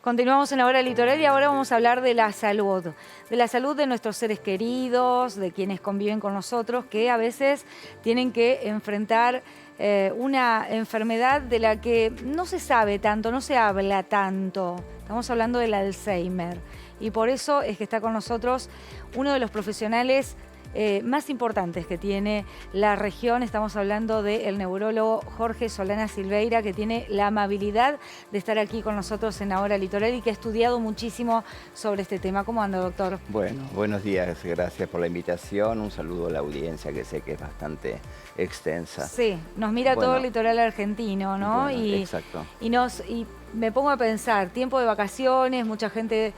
Continuamos en la hora litoral y ahora vamos a hablar de la salud de nuestros seres queridos, de quienes conviven con nosotros, que a veces tienen que enfrentar una enfermedad de la que no se sabe tanto, no se habla tanto. Estamos hablando del Alzheimer y por eso es que está con nosotros uno de los profesionales más importantes que tiene la región. Estamos hablando del neurólogo Jorge Solana Silveira, que tiene la amabilidad de estar aquí con nosotros en la hora litoral y que ha estudiado muchísimo sobre este tema. ¿Cómo anda, doctor? Bueno, buenos días, gracias por la invitación. Un saludo a la audiencia, que sé que es bastante extensa. Sí, nos mira todo el litoral argentino, ¿no? Bueno, exacto. Y me pongo a pensar, tiempo de vacaciones, mucha gente...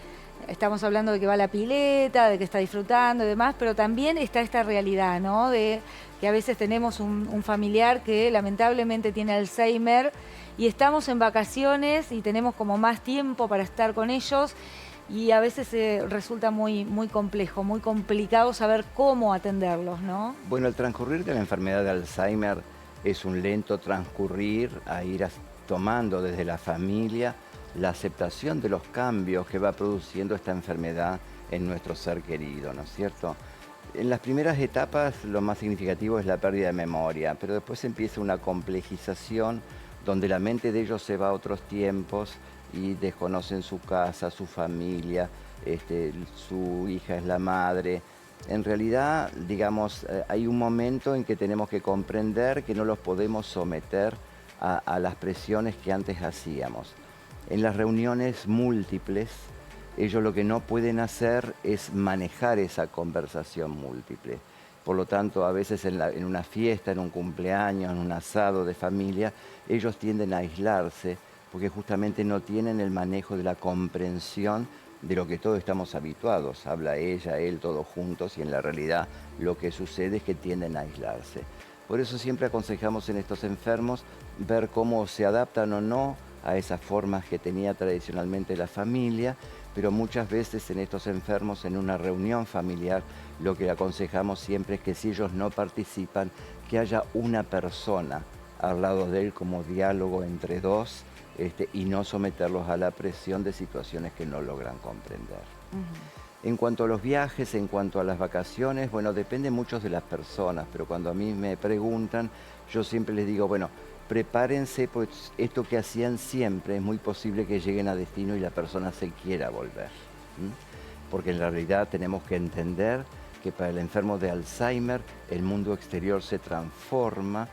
Estamos hablando de que va a la pileta, de que está disfrutando y demás, pero también está esta realidad, ¿no? De que a veces tenemos un familiar que lamentablemente tiene Alzheimer y estamos en vacaciones y tenemos como más tiempo para estar con ellos y a veces resulta muy complejo, muy complicado saber cómo atenderlos, ¿no? Bueno, el transcurrir de la enfermedad de Alzheimer es un lento transcurrir a ir tomando desde la familia la aceptación de los cambios que va produciendo esta enfermedad en nuestro ser querido, ¿no es cierto? En las primeras etapas lo más significativo es la pérdida de memoria, pero después empieza una complejización donde la mente de ellos se va a otros tiempos y desconocen su casa, su familia, su hija es la madre. En realidad, digamos, hay un momento en que tenemos que comprender que no los podemos someter a las presiones que antes hacíamos. En las reuniones múltiples, ellos lo que no pueden hacer es manejar esa conversación múltiple. Por lo tanto, a veces en una fiesta, en un cumpleaños, en un asado de familia, ellos tienden a aislarse porque justamente no tienen el manejo de la comprensión de lo que todos estamos habituados. Habla ella, él, todos juntos, y en la realidad lo que sucede es que tienden a aislarse. Por eso siempre aconsejamos en estos enfermos ver cómo se adaptan o no a esas formas que tenía tradicionalmente la familia, pero muchas veces en estos enfermos, en una reunión familiar, lo que aconsejamos siempre es que si ellos no participan, que haya una persona al lado de él como diálogo entre dos, y no someterlos a la presión de situaciones que no logran comprender. En cuanto a los viajes, en cuanto a las vacaciones, bueno, depende mucho de las personas, pero cuando a mí me preguntan, yo siempre les digo, bueno, prepárense, pues esto que hacían siempre es muy posible que lleguen a destino y la persona se quiera volver. Porque en realidad tenemos que entender que para el enfermo de Alzheimer el mundo exterior se transforma,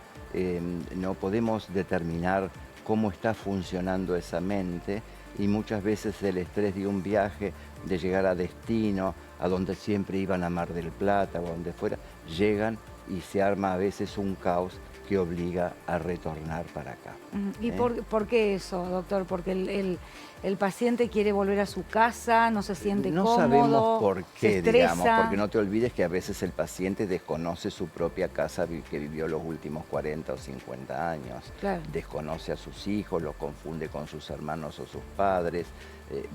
no podemos determinar cómo está funcionando esa mente y muchas veces el estrés de un viaje, de llegar a destino, a donde siempre iban a Mar del Plata o a donde fuera, llegan y se arma a veces un caos que obliga a retornar para acá. ¿Y por qué eso, doctor? ¿Porque el paciente quiere volver a su casa, no se siente cómodo? No sabemos por qué, digamos, porque no te estresa? olvides que a veces el paciente desconoce su propia casa que vivió los últimos 40 o 50 años. Claro. Desconoce a sus hijos, los confunde con sus hermanos o sus padres,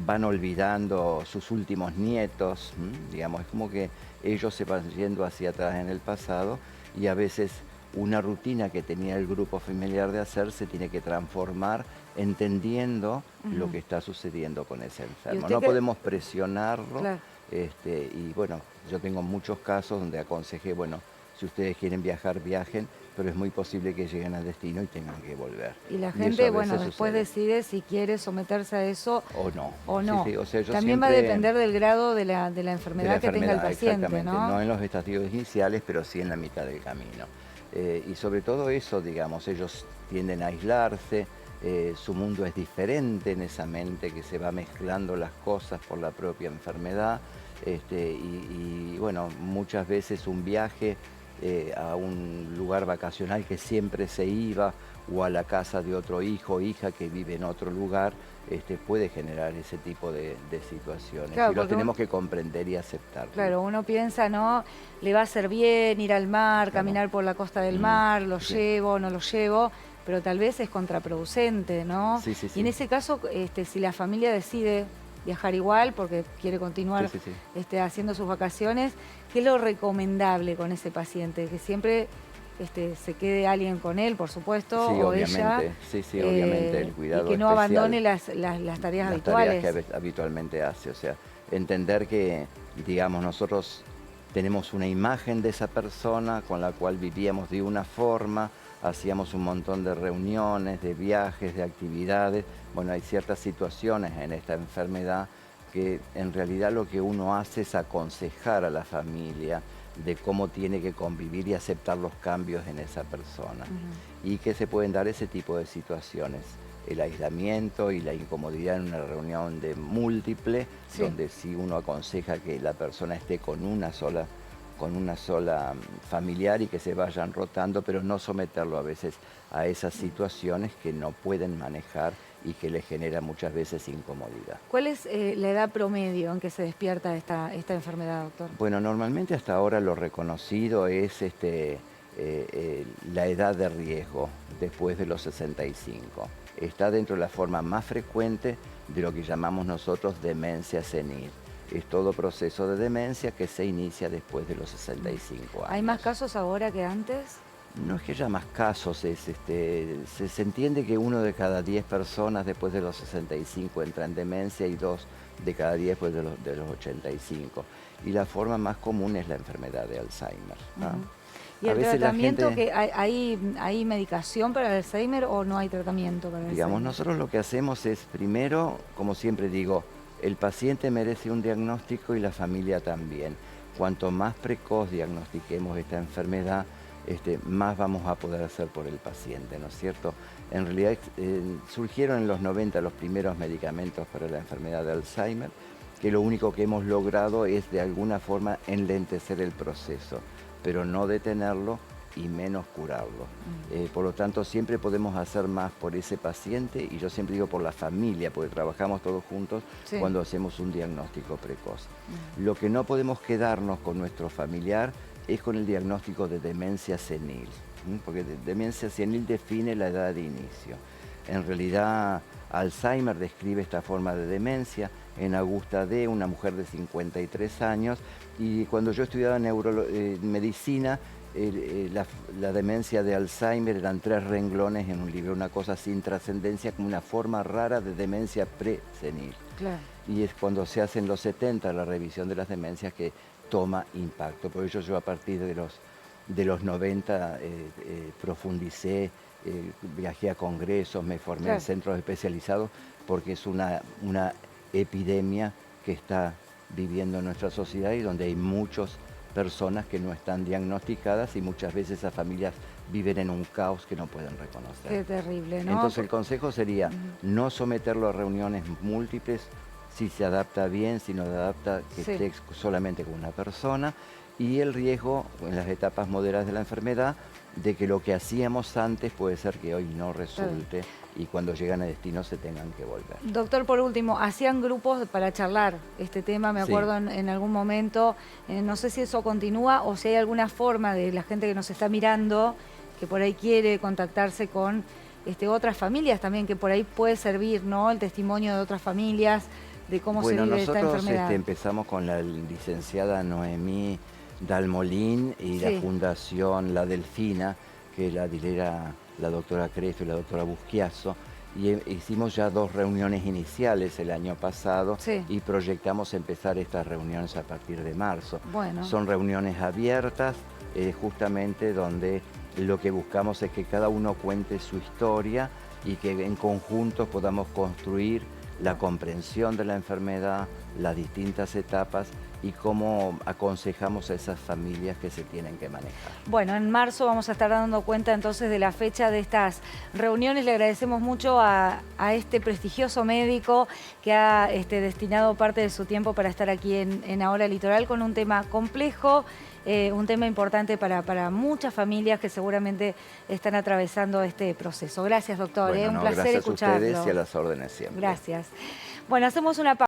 van olvidando sus últimos nietos, digamos, es como que ellos se van yendo hacia atrás en el pasado y a veces una rutina que tenía el grupo familiar de hacer se tiene que transformar entendiendo lo que está sucediendo con ese enfermo. No podemos presionarlo. Claro. Y bueno, yo tengo muchos casos donde aconsejé, bueno, si ustedes quieren viajar, viajen, pero es muy posible que lleguen al destino y tengan que volver. Y la gente, bueno, después decide si quiere someterse a eso o no. O no. Sí, sí. O sea, también va a depender del grado de la enfermedad que tenga el paciente, ¿no? No en los estadios iniciales, pero sí en la mitad del camino. Y sobre todo eso, digamos, ellos tienden a aislarse, su mundo es diferente en esa mente que se va mezclando las cosas por la propia enfermedad, y bueno, muchas veces un viaje a un lugar vacacional que siempre se iba o a la casa de otro hijo o hija que vive en otro lugar, puede generar ese tipo de situaciones. Claro, y lo tenemos que comprender y aceptar. Claro, uno piensa, ¿no? Le va a hacer bien ir al mar, caminar por la costa del mar, lo llevo, no lo llevo, pero tal vez es contraproducente, ¿no? Sí. Y en ese caso, si la familia decide viajar igual porque quiere continuar haciendo sus vacaciones, ¿qué es lo recomendable con ese paciente? Que siempre se quede alguien con él, por supuesto, Sí, o obviamente. ella. Sí, obviamente, el cuidado Y que no especial, abandone las tareas habituales. tareas que habitualmente hace. O sea, entender que, digamos, nosotros tenemos una imagen de esa persona con la cual vivíamos de una forma, hacíamos un montón de reuniones, de viajes, de actividades. Bueno, hay ciertas situaciones en esta enfermedad que en realidad lo que uno hace es aconsejar a la familia de cómo tiene que convivir y aceptar los cambios en esa persona. Y que se pueden dar ese tipo de situaciones. El aislamiento y la incomodidad en una reunión de múltiple, Sí. donde sí uno aconseja que la persona esté con una sola familiar y que se vayan rotando, pero no someterlo a veces a esas situaciones que no pueden manejar y que les genera muchas veces incomodidad. ¿Cuál es la edad promedio en que se despierta esta enfermedad, doctor? Bueno, normalmente hasta ahora lo reconocido es la edad de riesgo después de los 65. Está dentro de la forma más frecuente de lo que llamamos nosotros demencia senil. Es todo proceso de demencia que se inicia después de los 65 años. ¿Hay más casos ahora que antes? No es que haya más casos, se entiende que 1 de cada 10 personas después de los 65 entra en demencia y 2 de cada 10 después de los 85. Y la forma más común es la enfermedad de Alzheimer, ¿no? ¿Y el tratamiento, que hay medicación para el Alzheimer o no hay tratamiento para el Digamos, Alzheimer? nosotros lo que hacemos es, primero, como siempre digo, el paciente merece un diagnóstico y la familia también. Cuanto más precoz diagnostiquemos esta enfermedad, más vamos a poder hacer por el paciente, ¿no es cierto? En realidad surgieron en los 90 los primeros medicamentos para la enfermedad de Alzheimer, que lo único que hemos logrado es de alguna forma enlentecer el proceso, pero no detenerlo y menos curarlo. Por lo tanto, siempre podemos hacer más por ese paciente y yo siempre digo por la familia, porque trabajamos todos juntos cuando hacemos un diagnóstico precoz. Lo que no podemos quedarnos con nuestro familiar es con el diagnóstico de demencia senil, porque demencia senil define la edad de inicio. En realidad, Alzheimer describe esta forma de demencia en Augusta D., una mujer de 53 años, y cuando yo estudiaba medicina, la demencia de Alzheimer eran 3 renglones en un libro, una cosa sin trascendencia, como una forma rara de demencia presenil. Claro. Y es cuando se hace en los 70 la revisión de las demencias que toma impacto. Por ello yo a partir de los 90 profundicé, viajé a congresos, me formé en centros especializados, porque es una epidemia que está viviendo en nuestra sociedad y donde hay muchas personas que no están diagnosticadas y muchas veces esas familias viven en un caos que no pueden reconocer. Qué terrible, ¿no? Entonces el consejo sería no someterlo a reuniones múltiples, si se adapta bien, si no se adapta, que esté solamente con una persona, y el riesgo en las etapas moderadas de la enfermedad de que lo que hacíamos antes puede ser que hoy no resulte y cuando llegan a destino se tengan que volver. Doctor, por último, hacían grupos para charlar este tema, me acuerdo en algún momento, no sé si eso continúa o si hay alguna forma de la gente que nos está mirando, que por ahí quiere contactarse con otras familias también, que por ahí puede servir, ¿no?, el testimonio de otras familias, de cómo se vive esta enfermedad. Nosotros empezamos con la licenciada Noemí Dalmolín y la fundación La Delfina, que la lidera la doctora Cresto y la doctora Busquiazo, y hicimos ya 2 reuniones iniciales el año pasado y proyectamos empezar estas reuniones a partir de marzo. Bueno. Son reuniones abiertas, justamente donde lo que buscamos es que cada uno cuente su historia y que en conjunto podamos construir la comprensión de la enfermedad, las distintas etapas y cómo aconsejamos a esas familias que se tienen que manejar. Bueno, en marzo vamos a estar dando cuenta entonces de la fecha de estas reuniones. Le agradecemos mucho a este prestigioso médico que ha destinado parte de su tiempo para estar aquí en Ahora Litoral con un tema complejo, un tema importante para muchas familias que seguramente están atravesando este proceso. Gracias, doctor. Bueno, Un placer gracias escucharlo. Gracias a ustedes y a las órdenes siempre. Gracias. Bueno, hacemos una pausa.